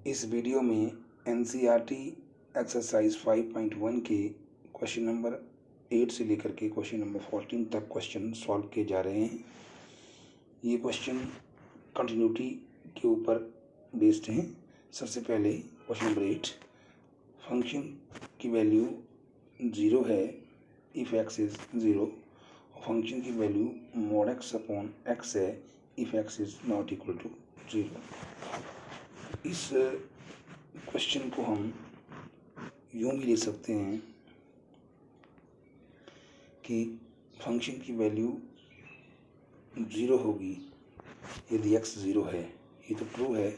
इस वीडियो में NCERT exercise 5.1 के क्वेश्चन नंबर 8 से लेकर के क्वेश्चन नंबर 14 तक क्वेश्चन सॉल्व किए जा रहे हैं। ये क्वेश्चन कंटिन्यूटी के ऊपर बेस्ड हैं। सबसे पहले क्वेश्चन नंबर 8, फंक्शन की वैल्यू 0 है इफ़ एक्स इज़ 0, फंक्शन की value mod x upon x है if x is not equal to 0। इस क्वेश्चन को हम यूँ भी ले सकते हैं कि फंक्शन की वैल्यू 0 होगी यदि x 0 है। ये तो ट्रू है,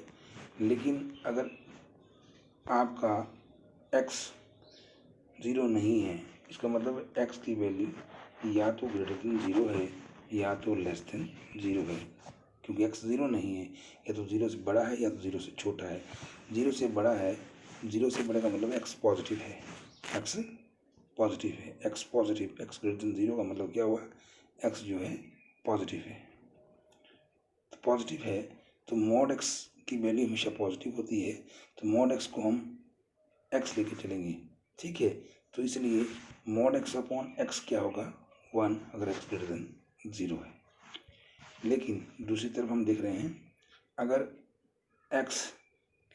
लेकिन अगर आपका x 0 नहीं है, इसका मतलब x की वैल्यू या तो ग्रेटर देन 0 है या तो लेस देन 0 है। क्योंकि x 0 नहीं है, या तो 0 से बड़ा है या तो 0 से छोटा है। 0 से बड़ा है, 0 से बड़ा का मतलब x पॉजिटिव है, x पॉजिटिव है, x positive, x greater than 0 का मतलब क्या हुआ, x जो है पॉजिटिव है। तो पॉजिटिव है तो mod x की वैल्यू हमेशा पॉजिटिव होती है, तो mod x को हम x लेके चलेंगे, ठीक है। तो इसलिए mod x अपॉन x क्या होगा, 1 अगर x ग्रेटर देन 0 है। लेकिन दूसरी तरफ हम देख रहे हैं, अगर x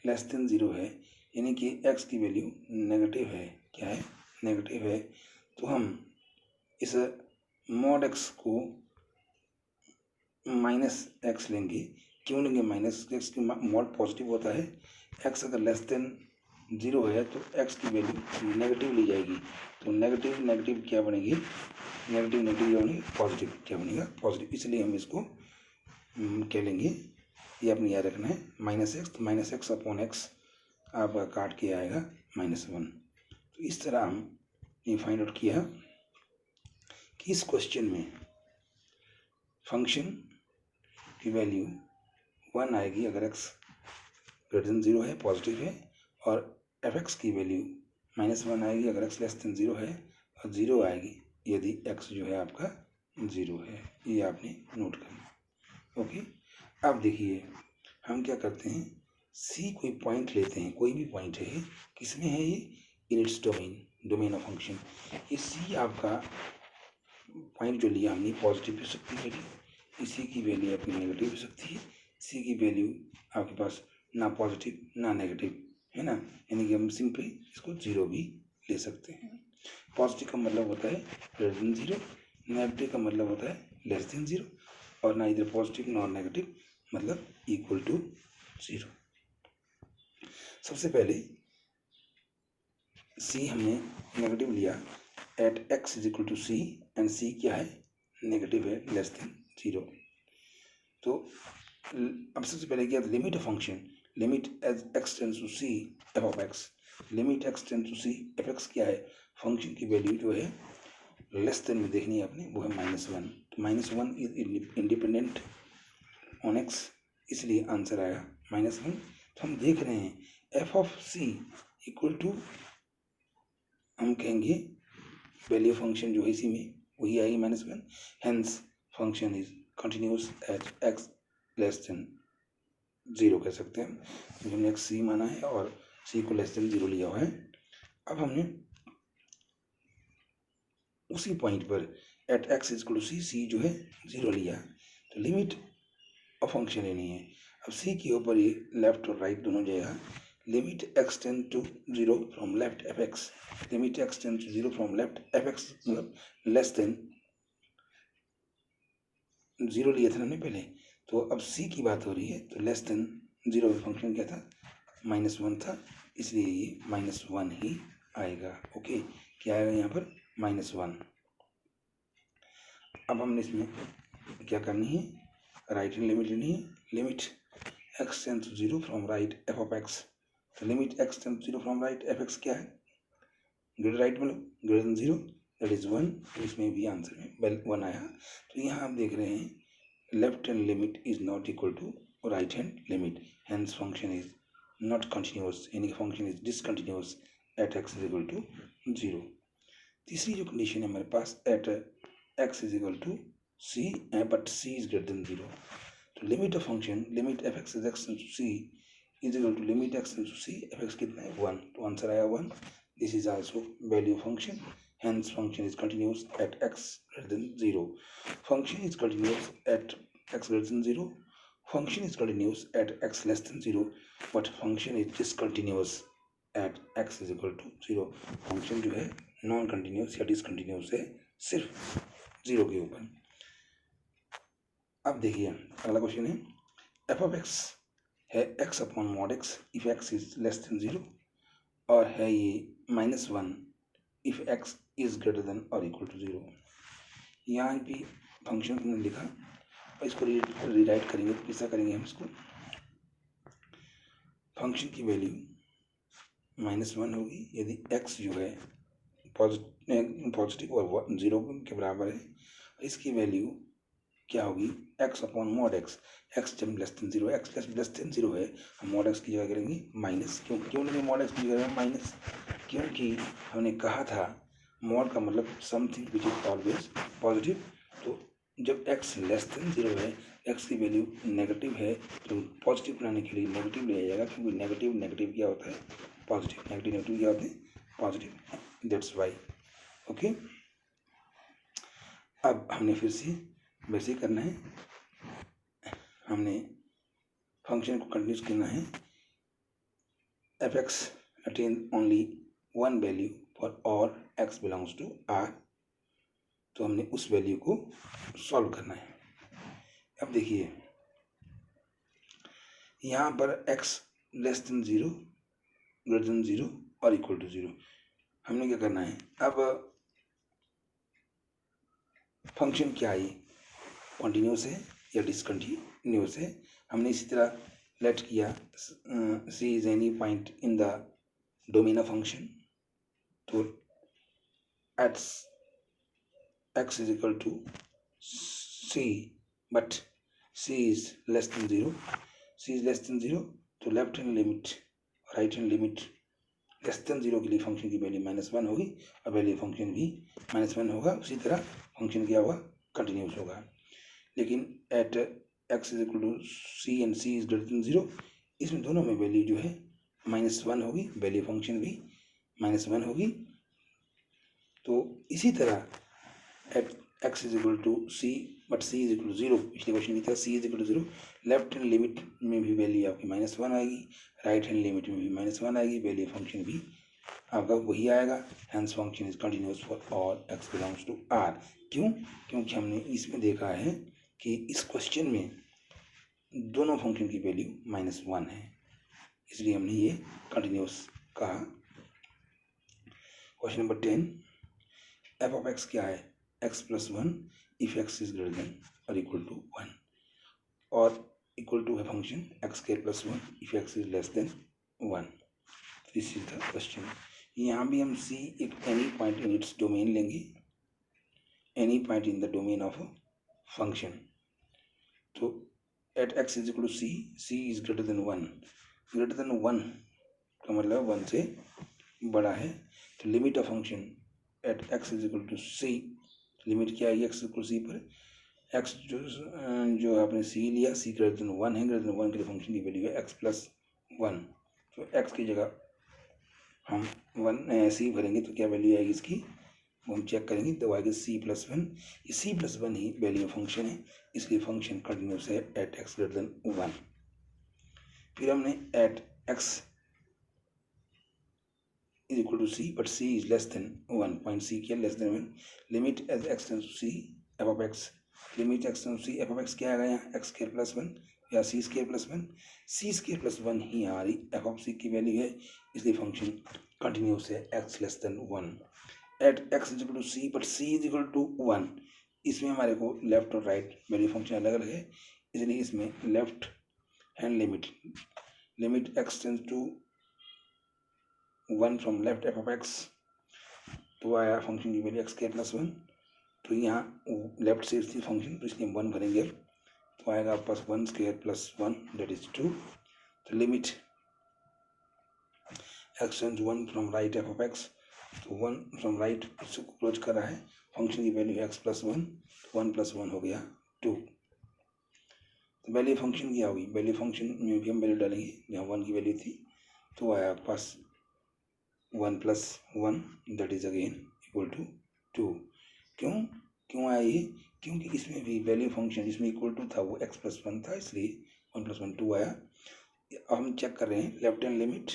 लेस देन 0 है, यानी कि x की वैल्यू नेगेटिव है, क्या है, नेगेटिव है, तो हम इस mod x को माइनस x लेंगे। क्यों लेंगे माइनस x, की mod पॉजिटिव होता है, x अगर लेस देन 0 है तो x की वैल्यू नेगेटिव ली जाएगी, तो नेगेटिव नेगेटिव क्या बनेगी, नेगेटिव नेगेटिव क्या बनेगी, पॉजिटिव क्या बनेगा, पॉजिटिव। इसलिए हम इसको क्या लेंगे, ये अपने याद रखना है, माइनस एक्स, तो माइनस एक्स अपॉन एक्स आपका काट के आएगा -1। तो इस तरह हम ये फाइंड आउट किया कि इस क्वेश्चन में फंक्शन की वैल्यू 1 आएगी अगर x ग्रेटर देन 0 है, पॉजिटिव है, और f(x) की वैल्यू -1 आएगी अगर x लेस देन 0 है, और 0 आएगी यदि x जो है आपका 0 है। ये आपने नोट करना, ओके। अब देखिए हम क्या करते हैं, C कोई पॉइंट लेते हैं, कोई भी पॉइंट है, किसमें है ये, इन its domain, domain of function. ये C आपका पॉइंट जो लिया हमने पॉजिटिव हो सकती है वैल्यू, इसी की वैल्यू अपनी नेगेटिव हो सकती है। C की वैल्यू आपके पास ना पॉजिटिव ना नेगेटिव है ना, यानी कि हम सिंपली इसको 0 भी ले सकते हैं। पॉजिटिव का मतलब होता है ग्रेटर देन 0, नेगेटिव का मतलब होता है लेस देन 0, और ना इधर पॉजिटिव नॉर नेगेटिव मतलब इक्वल टू 0। सबसे पहले C हमने नेगेटिव लिया at x is equal to C, and C क्या है, नेगेटिव है, लेस देन 0। तो अब सबसे पहले क्या, limit of function, limit as x tends to C f of x, limit x tends to C f x क्या है, फंक्शन की वैल्यू जो है लेस देन में देखनी है आपने, वो है -1। तो -1 इज इंडिपेंडेंट ऑन x, इसलिए आंसर आया -1। तो हम देख रहे हैं f of c equal to, हम कहेंगे वैल्यू फंक्शन जो है इसी में वही आएगी -1, hence function is continuous eight x less than 0 कह सकते हैं, क्योंकि हमने x c माना है और c को लेस देन 0 लिया हुआ है। अब हमने उसी पॉइंट पर at x equal to c जो है 0 लिया, तो लिमिट ऑफ फंक्शन लेनी है। अब c के ऊपर ये लेफ्ट और राइट दोनों जाएगा, limit x tend to 0 from left f x, limit x tend to 0 from left f x मतलब लेस देन 0 लिया था हमने पहले, तो अब c की बात हो रही है, तो लेस देन 0 फंक्शन क्या था, -1 था, इसलिए ये -1 ही आएगा, ओके। क्या आएगा यहाँ पर, -1। अब हमने इसमें क्या करनी है, राइट हैंड लिमिट लेनी है, limit x tend to 0 from right f of x, तो limit x tend to 0 from right f x क्या है, ग्रेटर राइट मतलब ग्रेटर देन 0, दैट इज 1, तो इसमें भी आंसर में 1 आया। तो यहाँ आप देख रहे हैं left hand limit is not equal to right hand limit, hence function is not continuous, यानी कि function is discontinuous at x is equal to 0। तीसरी जो कंडीशन है हमारे पास, at x is equal to c but c is greater than 0, तो limit of function, limit f(x) is x tends to c is equal to limit x tends to c f x कितना है 1, तो answer आया 1. This is also value function, hence function is continuous at x greater than 0. Function is continuous at x greater than 0. Function is continuous at x less than 0, but function is discontinuous at x is equal to 0. Function जो है non continuous या discontinuous है सिर्फ 0 के ऊपर. अब देखिए अगला क्वेश्चन है एफ ऑफ एक्स है x upon mod x if x is less than 0, और है ये -1 if x is greater than और इक्वल टू 0. यहाँ भी फंक्शन को मैंने लिखा और इसको रीराइट करेंगे तो कैसा करेंगे हम इसको. फंक्शन की वैल्यू -1 होगी यदि x जो है पॉजिटिव और 0 के बराबर है. इसकी वैल्यू क्या होगी x upon mod x. x जब less than 0, x less than 0 है, हम मॉड x की जगह करेंगे माइनस. क्यों लेंगे मॉड x की जगह माइनस? क्योंकि हमने कहा था मॉड का मतलब something which is always positive. तो जब x लेस देन 0 है, x की वैल्यू नेगेटिव है, तो पॉजिटिव बनाने के लिए नेगेटिव लिया जाएगा, क्योंकि नेगेटिव नेगेटिव क्या होता है पॉजिटिव, नेगेटिव नेगेटिव क्या होते हैं पॉजिटिव. That's why. ओके, अब हमने फिर से वैसे करना है. हमने फंक्शन को कंटिन्यूस करना है. F x attain only one value for all x belongs to R. तो हमने उस वैल्यू को सॉल्व करना है. अब देखिए यहाँ पर x less than 0, greater than 0 और इक्वल टू 0. हमने क्या करना है, अब फंक्शन क्या है, कॉन्टिन्यूस है या डिसकंटिन्यूस है. हमने इसी तरह लेट किया c is any point in the domain of function. तो at x is equal to c, but c is less than 0. c is less than 0, तो left hand limit right hand limit less than 0 के लिए function की value -1 होगी और value function भी -1 होगा. उसी तरह फंक्शन क्या होगा कंटिन्यूस होगा. लेकिन at x is equal to c and c is greater than 0, इसमें दोनों में वैल्यू जो है -1 होगी, वैल्यू फंक्शन भी -1 होगी. तो इसी तरह at x is equal to c but c is equal to 0, पिछले क्वेश्चन की तरह c is equal to 0, left hand limit में भी वैल्यू आपकी -1 आएगी, राइट हैंड लिमिट में भी -1 आएगी, वैल्यू फंक्शन भी आपका वही आएगा. Hence function is continuous for all x belongs to r. क्यों? क्योंकि हमने इसमें देखा है कि इस क्वेश्चन में दोनों फंक्शन की वैल्यू -1 है, इसलिए हमने ये कंटिन्यूस कहा. Question number 10, f of x क्या है x plus 1 if x is greater than और इक्वल टू 1, और इक्वल टू है function x square plus 1 if x is less than 1. This is the question. यहाँ भी हम c एक any point in its domain लेंगे, any point in the domain of function. तो at x is equal to c is greater than 1. Greater than 1 का मतलब 1 से बड़ा है. तो limit of function at x is equal to c, limit क्या है x इक्वल c पर, x जो आपने c लिया, c ग्रेटर देन 1 है, ग्रेटर देन 1 के लिए फंक्शन की वैल्यू है x प्लस 1. तो x की जगह हम 1 c भरेंगे तो क्या वैल्यू आएगी इसकी, वो हम चेक करेंगे. तो आएगी c प्लस 1. ये c प्लस 1 ही वैल्यू फंक्शन है, इसलिए फंक्शन कंटिन्यूस है एट x ग्रेटर देन 1. फिर हमने at x is equal to c but c is less than 1, point c किया less than 1, limit as x tends to c f of x, limit x tends to c f of x क्या आ गया यहाँ x square plus 1 या c square plus 1. c square plus 1 ही हमारी f of c की value है, इसलिए function continuous है x less than 1. At x is equal to c but c is equal to 1, इसमें हमारे को लेफ्ट और राइट वैल्यू फंक्शन अलग अलग है, इसलिए इसमें left hand limit x tends to 1 from left f of x, तो आया फंक्शन की वैल्यू x स्क्वायर प्लस 1. तो यहाँ लेफ्ट से इसकी फंक्शन, तो इसलिए हम 1 भरेंगे, तो आएगा आपके पास 1 स्क्वायर प्लस 1 दैट इज 2. तो limit x tends 1 from right f of x, तो 1 फ्रॉम राइट इसको क्लोज कर रहा है, फंक्शन की वैल्यू x प्लस 1, 1 प्लस 1 हो गया 2. तो वैल्यू फंक्शन क्या होगी, वैल्यू फंक्शन में भी हम वैल्यू डालेंगे, जहाँ 1 की वैल्यू थी तो आया आपके पास 1 + 1 that is again equal to 2। क्यों आया ये, क्योंकि इसमें भी वैल्यू फंक्शन जिसमें इक्वल टू था वो x + 1 था, इसलिए 1 + 1 2 आया। अब हम चेक कर रहे हैं left hand limit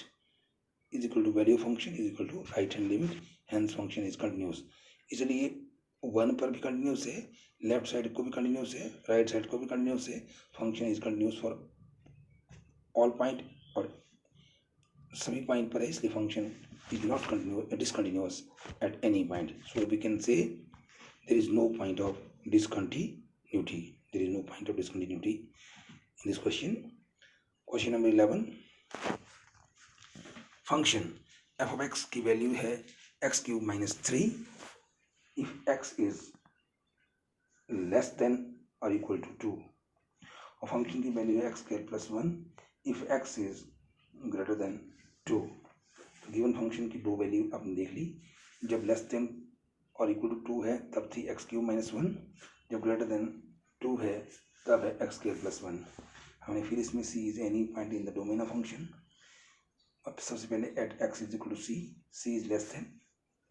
is equal to value function is equal to right hand limit, hence function is continuous. इसलिए 1 पर भी कंटिन्यूस है, लेफ्ट साइड को भी कंटिन्यूस है, राइट साइड को भी कंटिन्यूस है, function is continuous for all point और सभी पॉइंट पर है, इसलिए function is not discontinuous at any point. So we can say there is no point of discontinuity, there is no point of discontinuity in this question. Question number 11, function f of x की value है x³ - 3 if x is less than or equal to 2, और function की value है x² + 1 if x is greater than 2। तो given function की दो value आपने देख ली, जब लेस देन और इक्वल टू 2 है तब थी x³ - 1, जब ग्रेटर देन 2 है तब है x² + 1। हमने फिर इसमें c is any point in the domain of function. अब सबसे पहले at x is equal to c is less than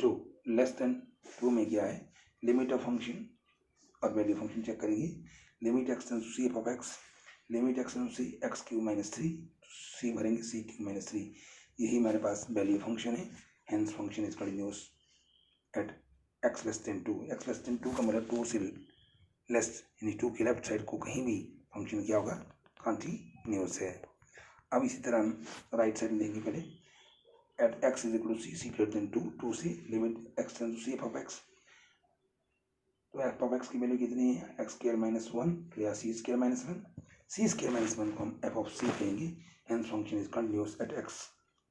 2, less than 2 में क्या है लिमिट ऑफ फंक्शन और वैल्यू फंक्शन चेक करेंगे। Limit x tends to c f of x, limit x tends to c x³ - 3, c भरेंगे c³ - 3, यही हमारे पास value function है, hence function is continuous eight x <2। x <2 का मतलब 2 से less, यानी 2 के लेफ्ट साइड को कहीं भी फंक्शन क्या होगा कंटिन्यूस है। अब इसी तरह हम राइट साइड लेंगे, पहले at x is equal to c greater than 2, 2 से limit x tends to c f of x, तो f of x की वैल्यू कितनी है x² - 1, तो या c² - 1, c² - 1 को हम f of c कहेंगे, hence function is continuous eight x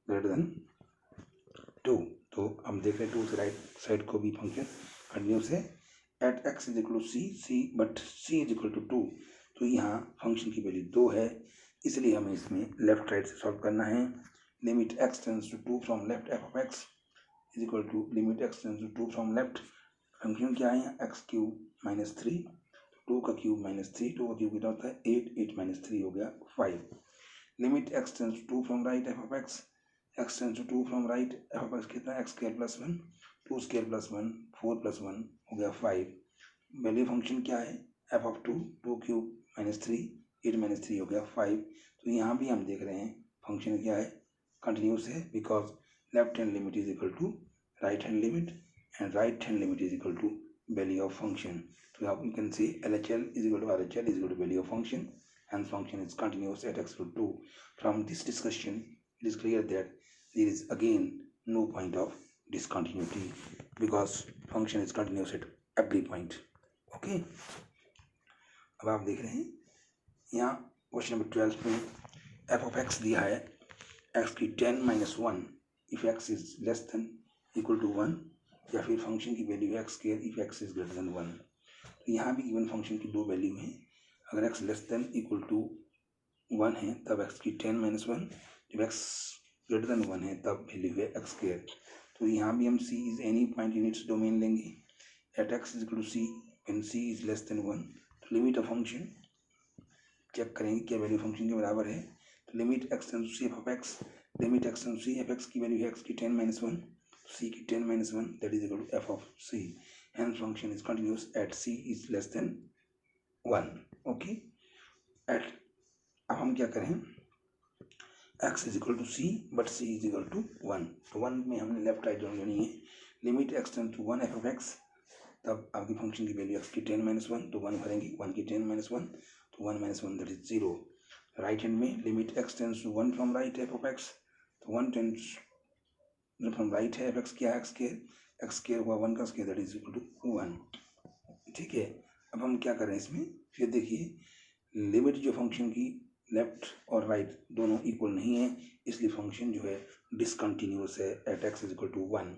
greater than 2। तो हम देख रहे हैं 2 से राइट साइड को भी फंक्शन कंटिन्यूस है at x is equal to c but c is equal to 2, तो यहाँ फंक्शन की वैल्यू 2 है, इसलिए हमें इसमें लेफ्ट राइट से सॉल्व करना है। Limit x tends to 2 from left f of x is equal to limit x tends to 2 from left, function क्या है x³ - 3, 2 का क्यूब - 3, 2 का क्यूब कितना होता है 8, 8 - 3 हो गया 5। Limit x tends to 2 from right f of x, x tends to 2 from right f of x कितना x² + 1, 2² + 1, 4 + 1 हो गया 5। वैल्यू फंक्शन क्या है f of 2, 2³ - 3, 8 - 3 हो गया 5। तो यहाँ भी हम देख रहे हैं फंक्शन क्या है कंटिन्यूस है, because left hand limit is equal to right hand limit and right hand limit is equal to value of function. तो आप you can see LHL is equal to RHL is equal to value of function, and function is continuous at x = 2. From this discussion, it is clear that there is again no point of discontinuity because function is continuous at every point. Okay. अब आप देख रहे हैं यहाँ question number 12 में f of x दिया है x³ 10 - 1 if x is less than equal to 1, या फिर फंक्शन की वैल्यू है x² if x is greater than 1। तो यहाँ भी गिवन फंक्शन की दो वैल्यू हैं, अगर x less than equal to 1 है तब x³ 10 - 1, जब x ग्रेटर देन 1 है तब वैल्यू है x²। तो यहाँ भी हम c is any point in its domain लेंगे at x is equal to c when c is less than 1। तो लिमिट ऑफ फंक्शन चेक करेंगे क्या वैल्यू फंक्शन के बराबर है, तो limit x tends to c f of x, limit x tends to c f x की value है x³ 10 - 1, c की 10 - 1 that is equal to f of c, hence function is continuous at c is less than 1। Okay, at अब हम क्या करें x is equal to c but c is equal to 1, तो 1 में हमने left right दोनों लेनी है। Limit x tends to 1 f of x, तब आपकी फंक्शन की वैल्यू x की 10 - 1, तो 1 भरेंगे, 1 की 10 - 1, तो 1 - 1 दैट इज 0। राइट हैंड में limit x tends to 1 from right f of x, तो 1 टेंड्स फ्रॉम राइट है f x क्या है x² हुआ 1 का square that is equal to 1। ठीक है, अब हम क्या करें इसमें, फिर देखिए लिमिट जो फंक्शन की लेफ्ट और राइट दोनों इक्वल नहीं है, इसलिए फंक्शन जो है डिसकंटिन्यूस है at x is equal to 1।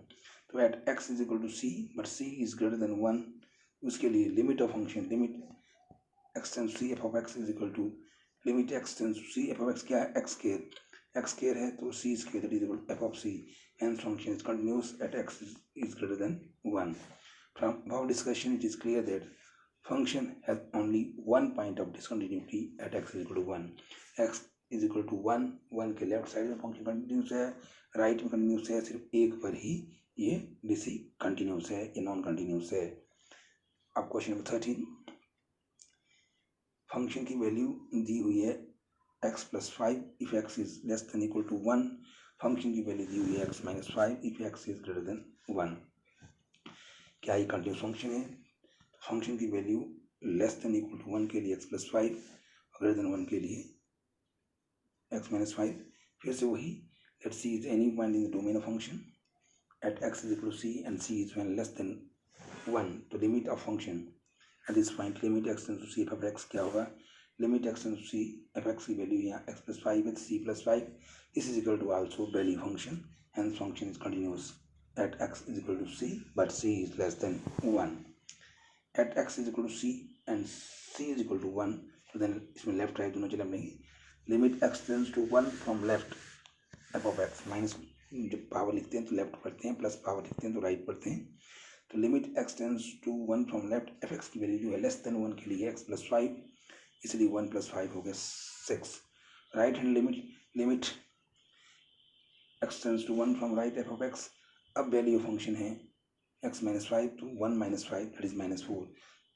तो at x is equal to c but c is greater than 1, उसके लिए limit of function limit x tends to c f of x is equal to limit x tends to c f of x क्या है x² है, तो c square that is equal to f of c, hence function is continuous at x is greater than 1. From our discussion it is clear that function has only one point of discontinuity at x is equal to 1. x is equal to 1 के left side में function continuous है, right में continuous है, सिर्फ एक पर ही ये DC continuous है, ये नॉन कंटिन्यूस है. अब क्वेश्चन नंबर 13, फंक्शन की वैल्यू दी हुई है x plus 5 if x is less than equal to 1. Function की वैल्यू दी हुई है x minus 5 if x is greater than 1. क्या ये कंटिन्यूस फंक्शन है? फंक्शन की value less than equal to 1 के लिए x प्लस 5, ग्रेटर देन 1 के लिए x माइनस 5. फिर से वही, let c is any point in the domain of function at x is equal to c and c is when less than 1. तो limit of function at this point limit x tends to c f x क्या होगा? लिमिट x tends to c f x की value यहाँ x plus 5 with c plus 5. This is equal to also value function, hence function is continuous at x is equal to c but c is less than 1. At x is equal to c and c is equal to 1, तो then इसमें left right दोनों चले लेंगे. Limit x tends to 1 from left f of x, minus जब power लिखते हैं तो left पढ़ते हैं, प्लस पावर लिखते हैं तो राइट पढ़ते हैं. तो limit x tends to 1 from left f x की वैल्यू जो है लेस देन 1 के लिए x प्लस 5, इसलिए 1 प्लस 5 हो गया 6. Right hand limit x tends to 1 from right f of x. अब वैल्यू फंक्शन है x माइनस 5 तो 1 माइनस 5 दैट इज माइनस 4.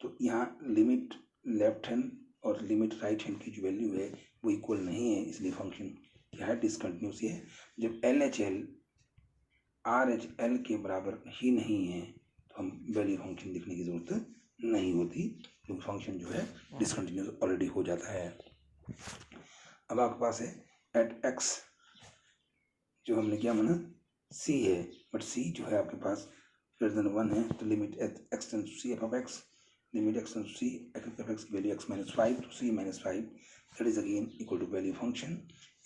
तो यहाँ लिमिट लेफ्ट हैंड और लिमिट राइट हैंड की जो वैल्यू है वो इक्वल नहीं है, इसलिए फंक्शन क्या है? डिसकंटिन्यूस है. जब LHL RHL के बराबर ही नहीं है तो हम वैल्यू फंक्शन लिखने की जरूरत नहीं होती, क्योंकि फंक्शन जो है डिसकंटिन्यूस ऑलरेडी हो जाता है. अब आपके पास है एट x जो हमने क्या माना c है, बट c जो है आपके पास ग्रेटर देन 1 है, तो limit x tends to c f of x, limit x tends to c f of x की वैल्यू x माइनस 5 तो c minus 5 that is again equal to value function.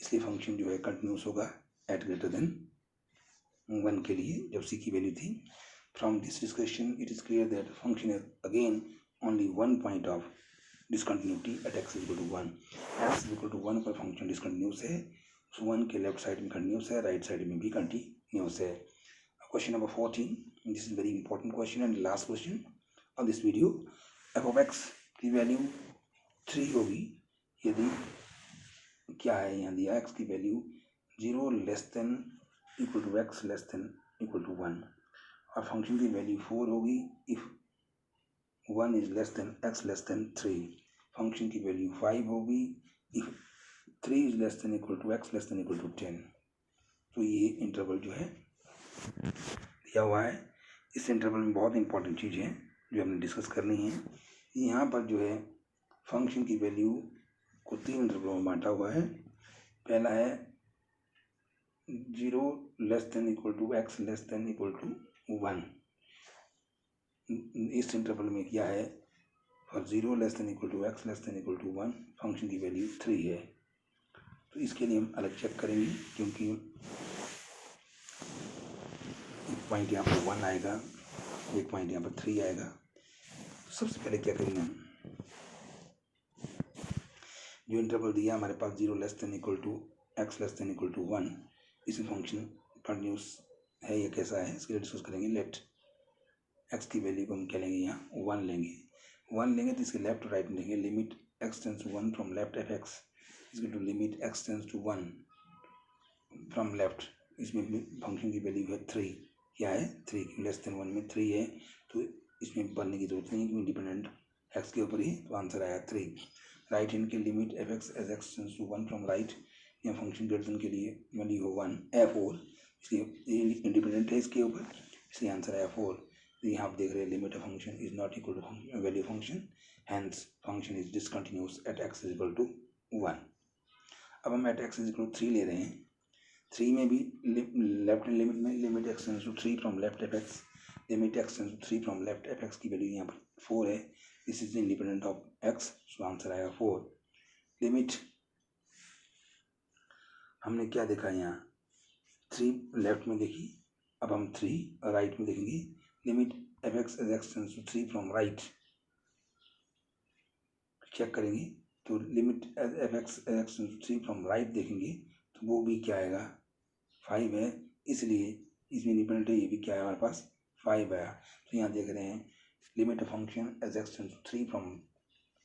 इसलिए function जो है continuous होगा eight greater than 1 के लिए जब c की वैल्यू थी. From this discussion it is clear that function is again only one point of discontinuity at x is equal to 1. x is equal to 1 पर function discontinuous है, 1 के left side में continuous है, right side में भी continuous है. Question number 14, this is very important question and last question of this video. f of x की value 3 होगी यदि क्या है यहाँ दिया x की value 0 less than equal to x less than equal to 1, और फंक्शन की वैल्यू 4 होगी if 1 is less than x less than 3. Function की वैल्यू 5 होगी if 3 is less than equal to x less than equal to 10. तो ये interval जो है दिया हुआ है. इस इंटरवल में बहुत इंपॉर्टेंट चीज़ है जो हमने डिस्कस करनी है. यहाँ पर जो है फंक्शन की वैल्यू को 3 इंटरवलों में बांटा हुआ है. पहला है 0 less than equal to x less than equal to 1. इस इंटरवल में क्या है? और 0 less than equal to x less than equal to 1 function की वैल्यू 3 है. तो इसके लिए हम अलग चेक करेंगे, क्योंकि एक पॉइंट यहाँ पर 1 आएगा, एक पॉइंट यहाँ पर 3 आएगा. सबसे पहले क्या करेंगे हम, जो इंटरवल दिया हमारे पास 0 less than equal to x less than equal to 1, इसमें फंक्शन कंटिन्यूस है या कैसा है इसके लिए डिस्कस करेंगे. लेट x की वैल्यू को हम क्या लेंगे? यहाँ 1 लेंगे. 1 लेंगे तो इसके लेफ्ट और राइट में लेंगे. Limit x tends to 1 from left f x इसके to limit x tends to 1 from left. इसमें फंक्शन की वैल्यू है 3. क्या है? 3. लेस देन 1 में 3 है, तो इसमें बनने की जरूरत नहीं है, क्योंकि इंडिपेंडेंट x के ऊपर ही, तो आंसर आया 3. राइट हैंड के limit f x as x tends to 1 from right, या फंक्शन ग्रेटर के लिए वैल्यू हो 1 4, इसलिए इंडिपेंडेंट है इसके ऊपर, इसलिए आंसर आया 4. तो यहाँ आप देख रहे हैं limit of function is not equal to value function, hence function is discontinuous at x is equal to 1. अब हम at x is equal to 3 ले रहे हैं. 3 में भी लेफ्ट हैंड लिमिट में limit x tends to 3 from left f x, limit x tends to 3 from left f x की value यहाँ पर 4 है. This is independent of x, so answer आएगा 4. लिमिट हमने क्या देखा यहाँ? 3 लेफ्ट में देखी, अब हम 3 राइट में देखेंगे. Limit f x as x tends to 3 from right check करेंगे, तो limit f x as x tends to 3 from right देखेंगे तो वो भी क्या आएगा? 5 है, इसलिए इसमें इंडिपेंडेंट है, ये भी क्या है हमारे पास 5 आया. तो यहाँ देख रहे हैं limit of function as x tends to 3 from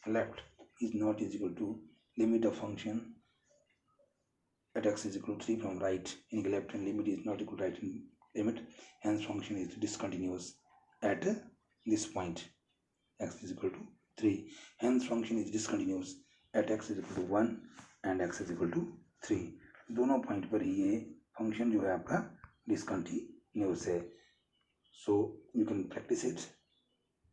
left is not is equal to limit of function at x is equal to 3 from right in left hand limit is not equal to right hand limit, hence function is discontinuous at this point x is equal to 3, hence function is discontinuous at x is equal to 1 and x is equal to 3. दोनों point पर ये function जो है आपका discontinuous है. So you can practice it.